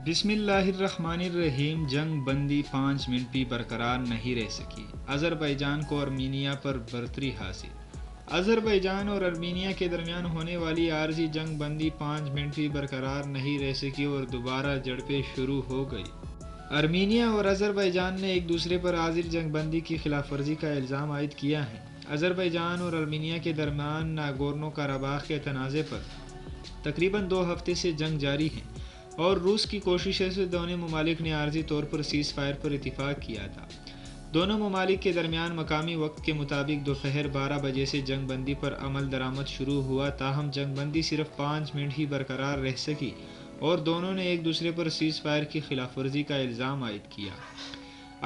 بسم اللہ الرحمن الرحیم۔ جنگ بندی 5 منٹ بھی برقرار نہیں رہ سکی، آذربائیجان کو ارمینیا پر برتری حاصل۔ آذربائیجان اور ارمینیا کے درمیان ہونے والی عارضی جنگ بندی 5 منٹ بھی برقرار نہیں رہ سکی اور دوبارہ جھڑپیں شروع ہو گئی۔ ارمینیا اور آذربائیجان نے ایک دوسرے پر عارضی جنگ بندی کی خلاف ورزی کا الزام عائد کیا ہے۔ آذربائیجان اور ارمینیا کے درمیان ناگورنو قرباخ کے تنازع پر تقریباً 2 ہفتے سے جنگ جاری ہے اور روس کی کوششوں سے دونوں ممالک نے عارضی طور پر سیز فائر پر اتفاق کیا تھا۔ دونوں ممالک کے درمیان مقامی وقت کے مطابق دوپہر 12 بجے سے جنگ بندی پر عمل درآمد شروع ہوا، تاہم جنگ بندی صرف 5 منٹ ہی برقرار رہ سکی اور دونوں نے ایک دوسرے پر سیز فائر کی خلاف ورزی کا الزام عائد کیا۔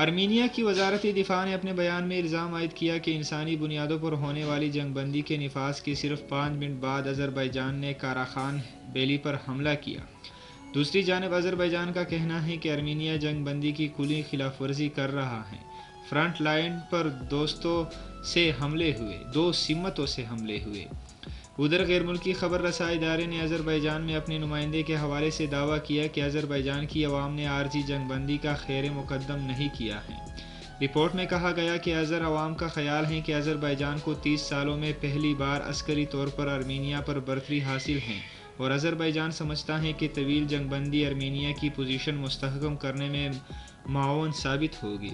ارمینیا کی وزارت دفاع نے اپنے بیان میں الزام عائد کیا کہ انسانی بنیادوں پر ہونے والی جنگ بندی کے نفاذ کے صرف 5 منٹ بعد آذربائیجان نے کاراخان بیلی پر حملہ کیا۔ دوسری جانب آذربائیجان کا کہنا ہے کہ ارمینیا جنگ بندی کی کھلی خلاف ورزی کر رہا ہے۔ فرنٹ لائن پر دو سمتوں سے حملے ہوئے۔ ادھر غیر ملکی خبر رساں ادارے نے آذربائیجان میں اپنے نمائندے کے حوالے سے دعویٰ کیا کہ آذربائیجان کی عوام نے عارضی جنگ بندی کا خیر مقدم نہیں کیا ہے۔ رپورٹ میں کہا گیا کہ آذر عوام کا خیال ہے کہ آذربائیجان کو 30 سالوں میں پہلی بار عسکری طور پر ارمینیا پر برتری حاصل ہے اور آذربائیجان سمجھتا ہے کہ طویل جنگ بندی ارمینیا کی پوزیشن مستحکم کرنے میں معاون ثابت ہوگی۔